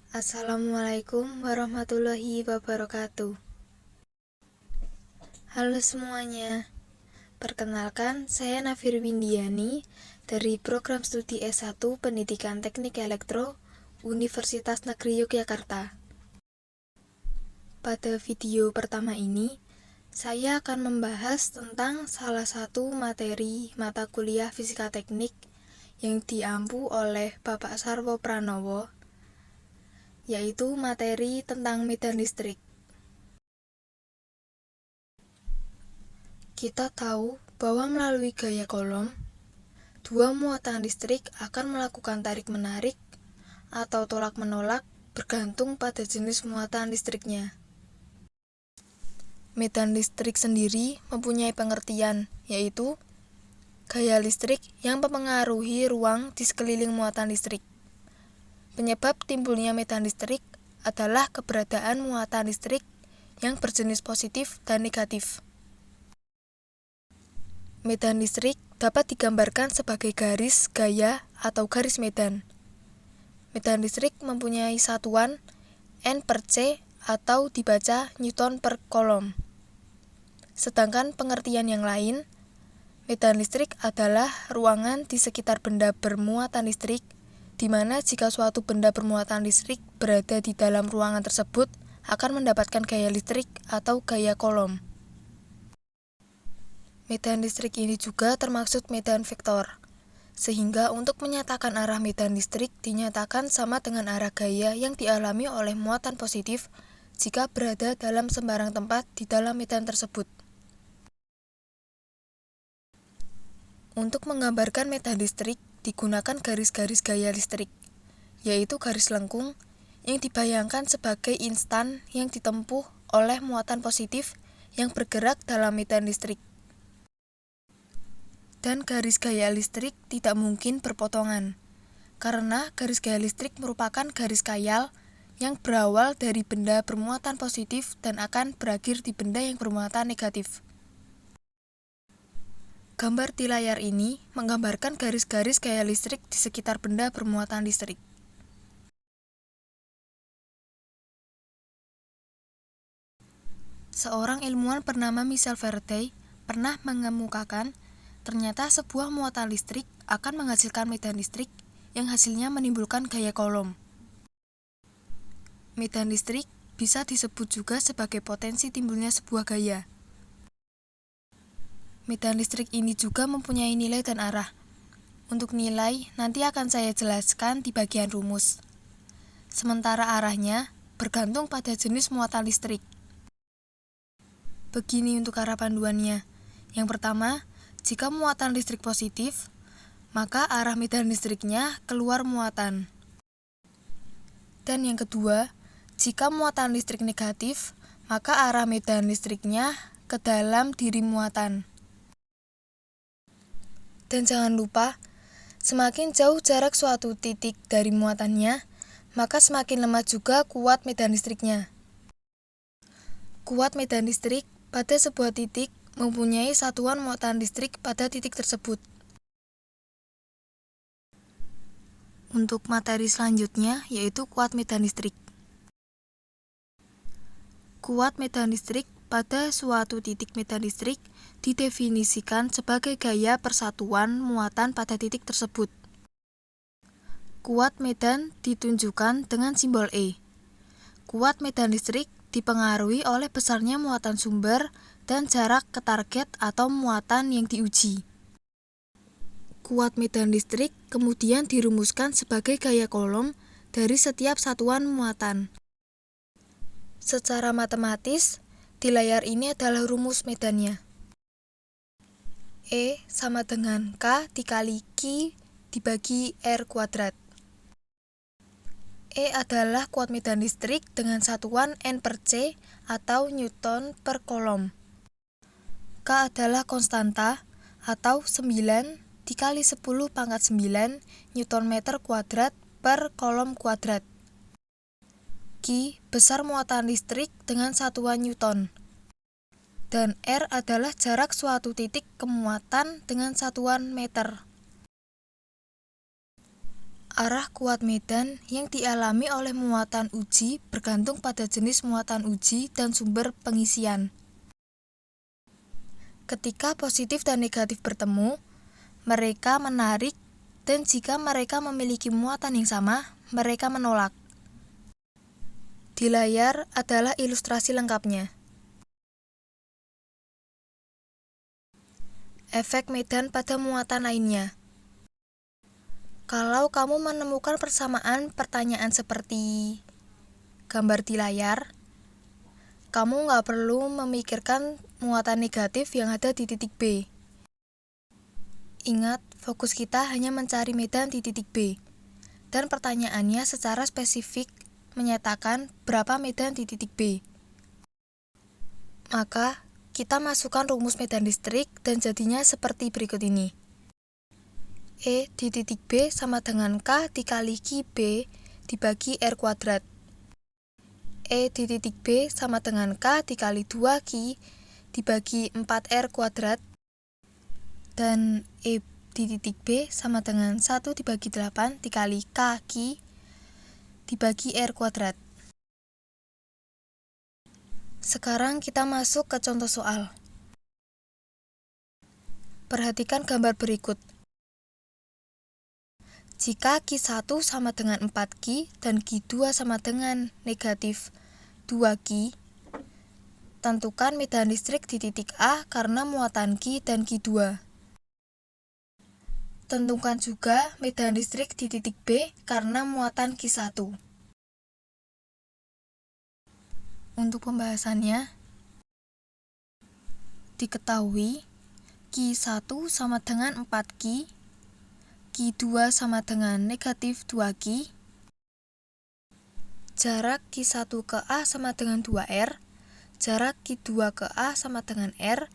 Assalamualaikum warahmatullahi wabarakatuh. Halo semuanya, perkenalkan saya Nafir Windiani dari Program Studi S1 Pendidikan Teknik Elektro Universitas Negeri Yogyakarta. Pada video pertama ini, saya akan membahas tentang salah satu materi mata kuliah Fisika Teknik yang diampu oleh Bapak Sarwo Pranowo, yaitu materi tentang medan listrik. Kita tahu bahwa melalui gaya Coulomb, dua muatan listrik akan melakukan tarik-menarik atau tolak-menolak bergantung pada jenis muatan listriknya. Medan listrik sendiri mempunyai pengertian, yaitu gaya listrik yang mempengaruhi ruang di sekeliling muatan listrik. Penyebab timbulnya medan listrik adalah keberadaan muatan listrik yang berjenis positif dan negatif. Medan listrik dapat digambarkan sebagai garis gaya atau garis medan. Medan listrik mempunyai satuan N/C atau dibaca Newton per Coulomb. Sedangkan pengertian yang lain, medan listrik adalah ruangan di sekitar benda bermuatan listrik, di mana jika suatu benda bermuatan listrik berada di dalam ruangan tersebut akan mendapatkan gaya listrik atau gaya Coulomb. Medan listrik ini juga termaksud medan vektor, sehingga untuk menyatakan arah medan listrik dinyatakan sama dengan arah gaya yang dialami oleh muatan positif jika berada dalam sembarang tempat di dalam medan tersebut. Untuk menggambarkan medan listrik digunakan garis-garis gaya listrik, yaitu garis lengkung yang dibayangkan sebagai instan yang ditempuh oleh muatan positif yang bergerak dalam medan listrik. Dan garis gaya listrik tidak mungkin berpotongan, karena garis gaya listrik merupakan garis khayal yang berawal dari benda bermuatan positif dan akan berakhir di benda yang bermuatan negatif. Gambar di layar ini menggambarkan garis-garis gaya listrik di sekitar benda bermuatan listrik. Seorang ilmuwan bernama Michel Faraday pernah mengemukakan ternyata sebuah muatan listrik akan menghasilkan medan listrik yang hasilnya menimbulkan gaya Coulomb. Medan listrik bisa disebut juga sebagai potensi timbulnya sebuah gaya. Medan listrik ini juga mempunyai nilai dan arah. Untuk nilai nanti akan saya jelaskan di bagian rumus. Sementara arahnya bergantung pada jenis muatan listrik. Begini untuk arah panduannya. Yang pertama, jika muatan listrik positif, maka arah medan listriknya keluar muatan. Dan yang kedua, jika muatan listrik negatif, maka arah medan listriknya ke dalam diri muatan. Dan jangan lupa, semakin jauh jarak suatu titik dari muatannya, maka semakin lemah juga kuat medan listriknya. Kuat medan listrik pada sebuah titik mempunyai satuan muatan listrik pada titik tersebut. Untuk materi selanjutnya yaitu kuat medan listrik. Kuat medan listrik pada suatu titik medan listrik didefinisikan sebagai gaya persatuan muatan pada titik tersebut. Kuat medan ditunjukkan dengan simbol E. Kuat medan listrik dipengaruhi oleh besarnya muatan sumber dan jarak ke target atau muatan yang diuji. Kuat medan listrik kemudian dirumuskan sebagai gaya Coulomb dari setiap satuan muatan. Secara matematis, di layar ini adalah rumus medannya. E sama dengan K dikali Q dibagi R kuadrat. E adalah kuat medan listrik dengan satuan N/C atau Newton per Coulomb. K adalah konstanta atau 9 dikali 10 pangkat 9 Newton meter kuadrat per Coulomb kuadrat. Q besar muatan listrik dengan satuan Newton. Dan R adalah jarak suatu titik ke muatan dengan satuan meter. Arah kuat medan yang dialami oleh muatan uji bergantung pada jenis muatan uji dan sumber pengisian. Ketika positif dan negatif bertemu, mereka menarik, dan jika mereka memiliki muatan yang sama, mereka menolak. Di layar adalah ilustrasi lengkapnya. Efek medan pada muatan lainnya. Kalau kamu menemukan persamaan pertanyaan seperti gambar di layar, kamu nggak perlu memikirkan muatan negatif yang ada di titik B. Ingat, fokus kita hanya mencari medan di titik B, dan pertanyaannya secara spesifik menyatakan berapa medan di titik B. Maka, kita masukkan rumus medan listrik dan jadinya seperti berikut ini. E di titik B sama dengan K dikali Q B dibagi R kuadrat. E di titik B sama dengan K dikali 2Q dibagi 4R kuadrat. Dan E di titik B sama dengan 1 dibagi 8 dikali KQ dibagi R kuadrat. Sekarang kita masuk ke contoh soal. Perhatikan gambar berikut. Jika Q1 sama dengan 4Q dan Q2 sama dengan negatif 2Q, tentukan medan listrik di titik A karena muatan Q dan Q2. Tentukan juga medan listrik di titik B karena muatan Q1. Untuk pembahasannya, diketahui Q1 sama dengan 4Q, Q2 sama dengan negatif 2Q, jarak Q1 ke A sama dengan 2R, jarak Q2 ke A sama dengan R,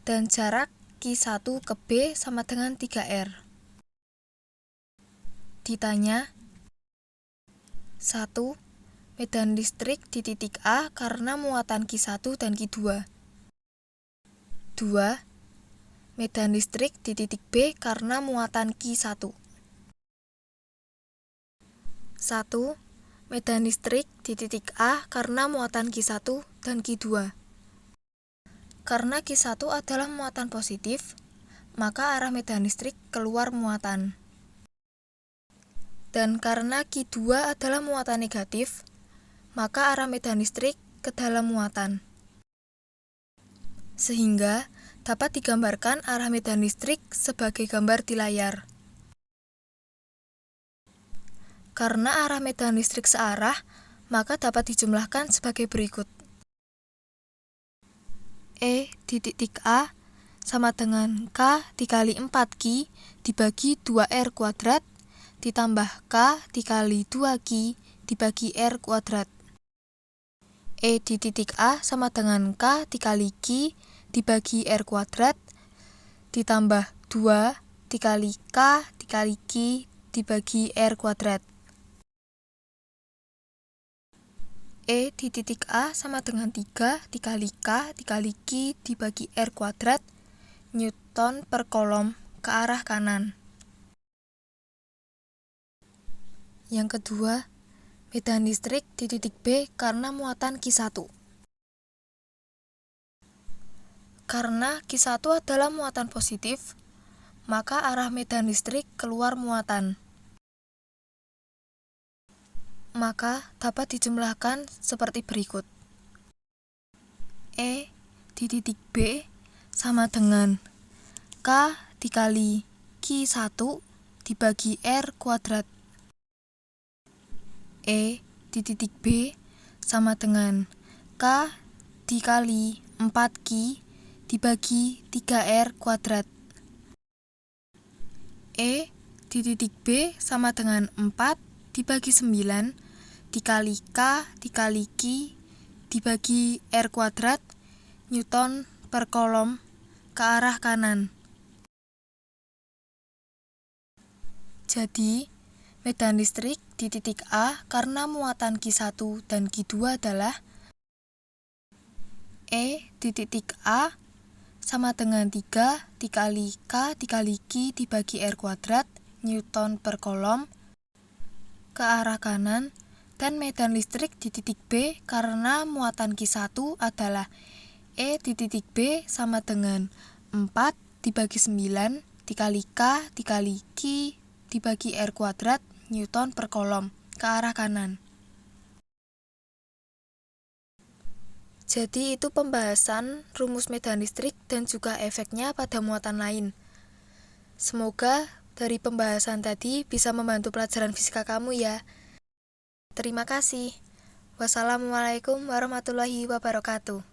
dan jarak Q1 ke B sama dengan 3R. Ditanya, 1. Medan listrik di titik A karena muatan Q1 dan Q2. 2. Medan listrik di titik B karena muatan Q1. 1. Medan listrik di titik A karena muatan Q1 dan Q2. Karena Q1 adalah muatan positif, maka arah medan listrik keluar muatan. Dan karena Q2 adalah muatan negatif, maka arah medan listrik ke dalam muatan. Sehingga dapat digambarkan arah medan listrik sebagai gambar di layar. Karena arah medan listrik searah, maka dapat dijumlahkan sebagai berikut. E di titik A sama dengan K dikali 4Q dibagi 2R kuadrat ditambah K dikali 2Q dibagi R kuadrat. E di titik A sama dengan K dikali Q dibagi R kuadrat ditambah 2 dikali K dikali Q dibagi R kuadrat. E di titik A sama dengan 3 dikali K dikali Q dibagi R kuadrat Newton per kolom ke arah kanan. Yang kedua, medan listrik di titik B karena muatan Q1. Karena Q1 adalah muatan positif, maka arah medan listrik keluar muatan. Maka dapat dijumlahkan seperti berikut. E di titik B sama dengan K dikali Q1 dibagi R kuadrat. E di titik B sama dengan K dikali 4Q dibagi 3R kuadrat. E di titik B sama dengan 4 dibagi 9 dikali K dikali Q dibagi R kuadrat Newton per kolom ke arah kanan. Jadi, medan listrik di titik A karena muatan Q1 dan Q2 adalah E di titik A sama dengan 3 dikali K dikali Q dibagi R kuadrat Newton per kolom ke arah kanan dan medan listrik di titik B karena muatan Q1 adalah E di titik B sama dengan 4 dibagi 9 dikali K dikali Q dibagi R kuadrat Newton per kolom ke arah kanan. Jadi itu pembahasan rumus medan listrik dan juga efeknya pada muatan lain. Semoga dari pembahasan tadi bisa membantu pelajaran fisika kamu ya. Terima kasih. Wassalamualaikum warahmatullahi wabarakatuh.